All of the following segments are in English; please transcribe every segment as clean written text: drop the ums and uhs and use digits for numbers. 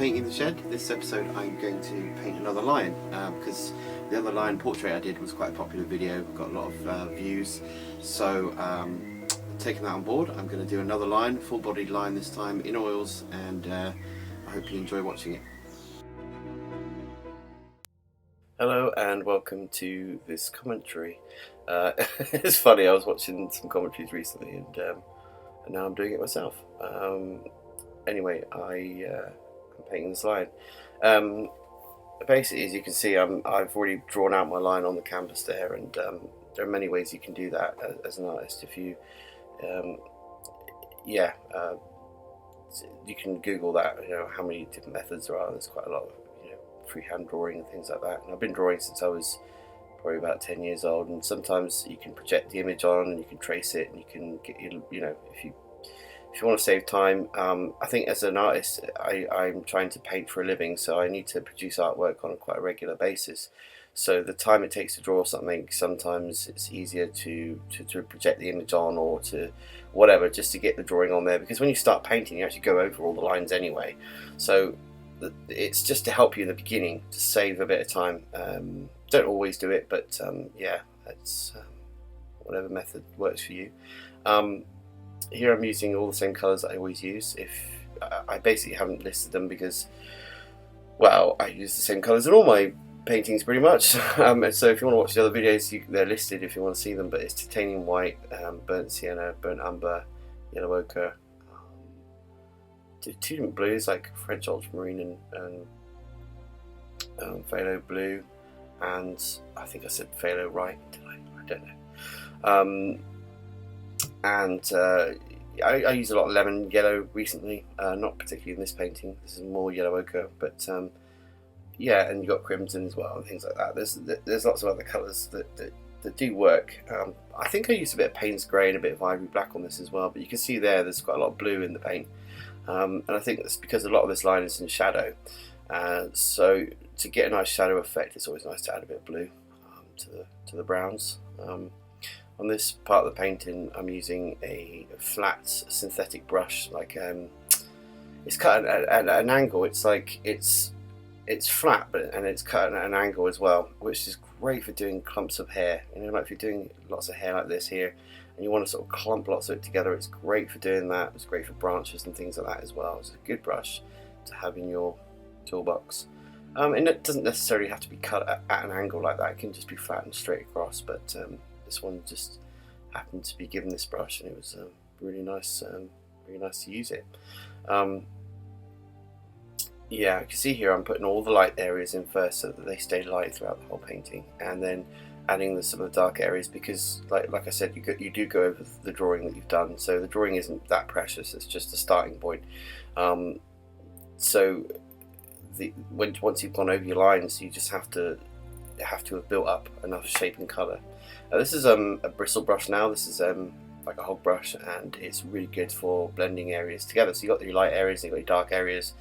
painting the shed. This episode I'm going to paint another lion because the other lion portrait I did was quite a popular video, got a lot of views, so taking that on board, I'm going to do another lion, full-bodied lion this time, in oils, and I hope you enjoy watching it. Hello and welcome to this commentary. It's funny, I was watching some commentaries recently and now I'm doing it myself. Anyway, I'm painting this lion. Basically, as you can see, I've already drawn out my line on the canvas there, and there are many ways you can do that as an artist. If you, you can Google that. You know how many different methods there are. There's quite a lot of freehand drawing and things like that. And I've been drawing since I was probably about 10 years old. And sometimes you can project the image on, and you can trace it, and you can get if you want to save time. I think as an artist, I'm trying to paint for a living, so I need to produce artwork on quite a regular basis. So the time it takes to draw something, sometimes it's easier to project the image on, or to whatever, just to get the drawing on there, because when you start painting you actually go over all the lines anyway. So it's just to help you in the beginning, to save a bit of time. Don't always do it, but yeah, it's whatever method works for you. Here I'm using all the same colours that I always use. If I basically haven't listed them because, well, I use the same colours in all my paintings pretty much. So if you want to watch the other videos, they're listed if you want to see them. But it's titanium white, burnt sienna, burnt umber, yellow ochre, two different blues like French ultramarine and phthalo blue, and I think I said phthalo right, did I don't know. I use a lot of lemon yellow recently, not particularly in this painting. This is more yellow ochre, but yeah, and you've got crimson as well and things like that. There's lots of other colours that do work. I think I used a bit of Payne's grey and a bit of ivory black on this as well, but you can see there's quite a lot of blue in the paint, and I think that's because a lot of this line is in shadow, so to get a nice shadow effect, it's always nice to add a bit of blue to the browns. On this part of the painting, I'm using a flat synthetic brush, like it's cut at an angle. It's like it's flat, and it's cut at an angle as well, which is great for doing clumps of hair. Like if you're doing lots of hair like this here, and you want to sort of clump lots of it together, it's great for doing that. It's great for branches and things like that as well. It's a good brush to have in your toolbox. And it doesn't necessarily have to be cut at an angle like that. It can just be flat and straight across, but this one just happened to be given this brush, and it was really nice to use it. Yeah, you can see here I'm putting all the light areas in first so that they stay light throughout the whole painting, and then adding some of the dark areas, because like I said, you do go over the drawing that you've done, so the drawing isn't that precious, it's just a starting point. So once you've gone over your lines, you just have to have built up enough shape and colour. This is a bristle brush now. This is like a hog brush, and it's really good for blending areas together. So you've got your light areas and you've got your dark areas,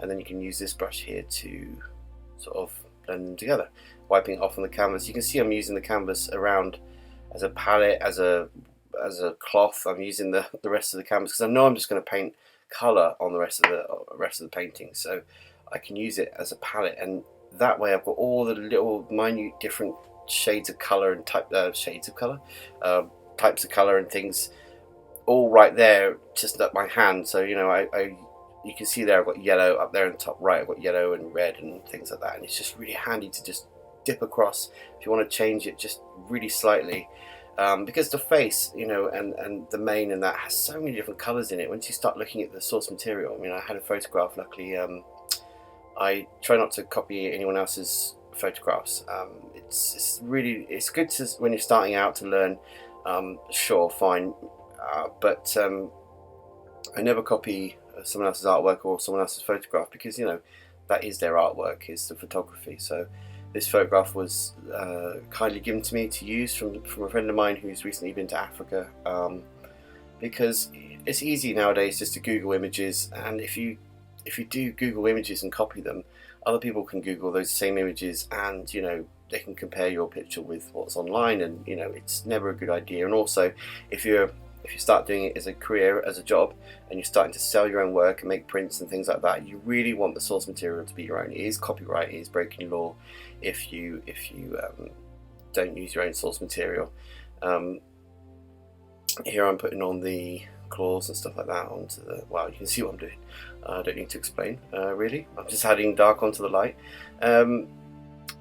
and then you can use this brush here to sort of blend them together, wiping it off on the canvas. You can see I'm using the canvas around as a palette, as a cloth. I'm using the rest of the canvas because I know I'm just going to paint colour on the rest of the painting, so I can use it as a palette, and that way I've got all the little minute different shades of colour and types of colour and things all right there, just at my hand. So you can see there I've got yellow up there in the top right. I've got yellow and red and things like that, and it's just really handy to just dip across if you want to change it just really slightly, because the face, and the mane and that has so many different colours in it. Once you start looking at the source material, I had a photograph. Luckily, I try not to copy anyone else's photographs. It's good to, when you're starting out, to learn. Sure, fine, but I never copy someone else's artwork or someone else's photograph, because that is their artwork, is the photography. So this photograph was kindly given to me to use from a friend of mine who's recently been to Africa, because it's easy nowadays just to Google images, and if you do Google images and copy them, other people can Google those same images, and they can compare your picture with what's online, and it's never a good idea. And also, if you're if you start doing it as a career, as a job, and you're starting to sell your own work and make prints and things like that, you really want the source material to be your own. It is copyright, it is breaking law if you don't use your own source material. Here I'm putting on the claws and stuff like that onto the, wow, you can see what I'm doing. I don't need to explain, really. I'm just adding dark onto the light.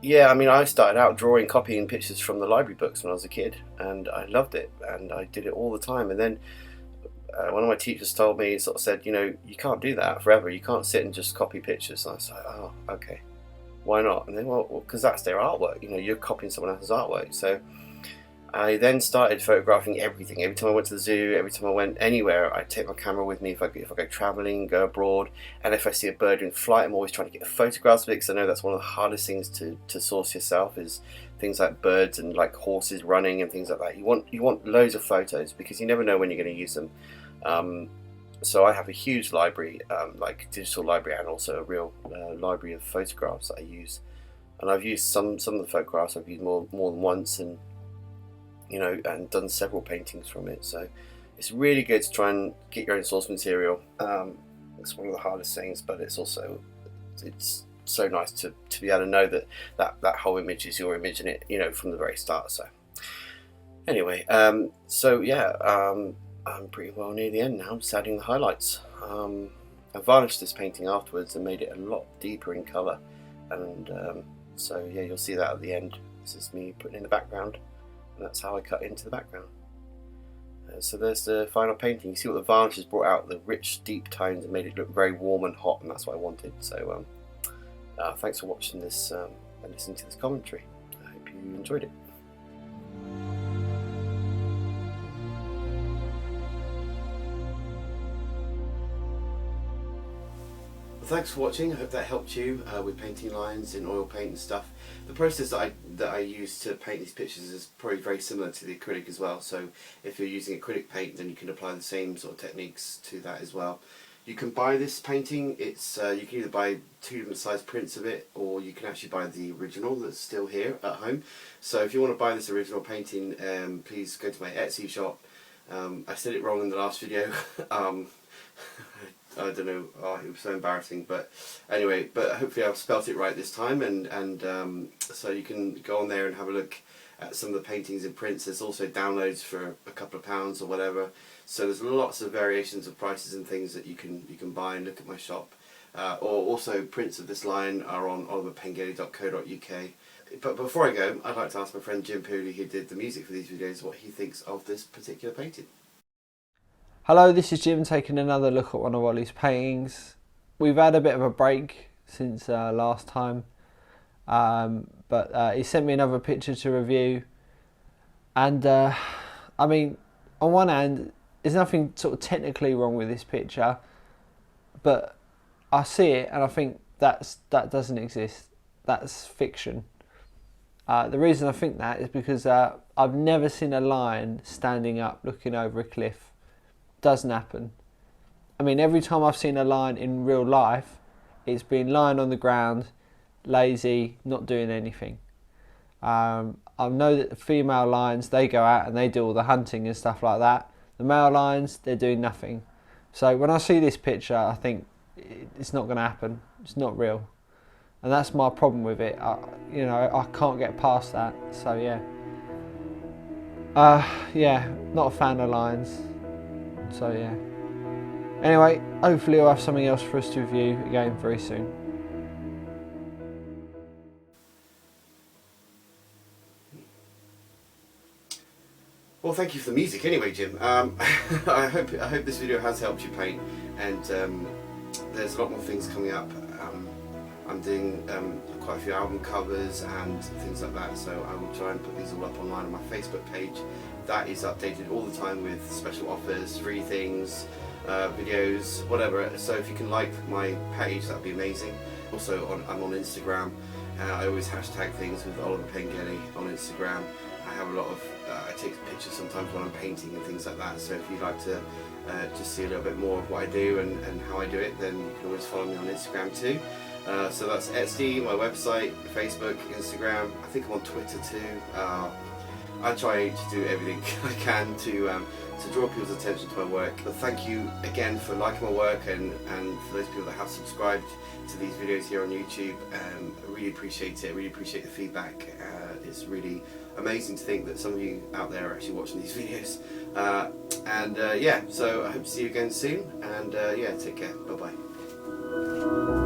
Yeah, I mean, I started out drawing, copying pictures from the library books when I was a kid, and I loved it, and I did it all the time. And then one of my teachers told me, sort of said, you know, you can't do that forever. You can't sit and just copy pictures. And I was like, oh, okay, why not? And then, well, because that's their artwork. You know, you're copying someone else's artwork. So I then started photographing everything. Every time I went to the zoo, every time I went anywhere, I'd take my camera with me if I go traveling, go abroad, and if I see a bird in flight, I'm always trying to get photographs of it, because I know that's one of the hardest things to source yourself, is things like birds and like horses running and things like that. You want loads of photos, because you never know when you're going to use them. So I have a huge library, like digital library, and also a real library of photographs that I use. And I've used some of the photographs I've used more than once, and you know, and done several paintings from it. So it's really good to try and get your own source material. It's one of the hardest things, but it's also, it's so nice to be able to know that whole image is your image, and it, you know, from the very start. So anyway, so yeah, I'm pretty well near the end now. I'm just adding the highlights. I varnished this painting afterwards and made it a lot deeper in colour, and so yeah, you'll see that at the end. This is me putting in the background, and that's how I cut into the background. So there's the final painting. You see what the varnish has brought out, the rich deep tones, and made it look very warm and hot, and that's what I wanted. So thanks for watching this and listening to this commentary. I hope you enjoyed it. Thanks for watching. I hope that helped you with painting lines in oil paint and stuff. The process that I use to paint these pictures is probably very similar to the acrylic as well. So if you're using acrylic paint, then you can apply the same sort of techniques to that as well. You can buy this painting. It's you can either buy 2 different size prints of it, or you can actually buy the original that's still here at home. So if you want to buy this original painting, please go to my Etsy shop. I said it wrong in the last video. I don't know, oh, it was so embarrassing, but anyway, but hopefully I've spelt it right this time, and so you can go on there and have a look at some of the paintings and prints. There's also downloads for a couple of pounds or whatever, so there's lots of variations of prices and things that you can buy and look at my shop. Or also prints of this line are on oliverpengelly.co.uk. But before I go, I'd like to ask my friend Jim Pooley, who did the music for these videos, what he thinks of this particular painting. Hello, this is Jim taking another look at one of Ollie's paintings. We've had a bit of a break since last time, but he sent me another picture to review, and I mean, on one hand, there's nothing sort of technically wrong with this picture, but I see it and I think that doesn't exist. That's fiction. The reason I think that is because I've never seen a lion standing up looking over a cliff. Doesn't happen. I mean, every time I've seen a lion in real life, it's been lying on the ground, lazy, not doing anything. I know that the female lions, they go out and they do all the hunting and stuff like that. The male lions, they're doing nothing. So when I see this picture, I think it's not going to happen. It's not real, and that's my problem with it. You know, I can't get past that. So yeah, yeah, not a fan of lions. So yeah. Anyway, hopefully I'll have something else for us to review again very soon. Well, thank you for the music anyway, Jim. I hope this video has helped you paint, and there's a lot more things coming up. I'm doing quite a few album covers and things like that, so I will try and put these all up online on my Facebook page. That is updated all the time with special offers, free things, videos, whatever. So if you can like my page, that would be amazing. Also, I'm on Instagram. I always hashtag things with Oliver Pengelly on Instagram. I have a lot of, I take pictures sometimes when I'm painting and things like that. So if you'd like to just see a little bit more of what I do and how I do it, then you can always follow me on Instagram too. So that's Etsy, my website, Facebook, Instagram. I think I'm on Twitter too. I try to do everything I can to draw people's attention to my work. But thank you again for liking my work, and for those people that have subscribed to these videos here on YouTube. I really appreciate it. I really appreciate the feedback. It's really amazing to think that some of you out there are actually watching these videos. Yeah, so I hope to see you again soon, and yeah, take care. Bye bye.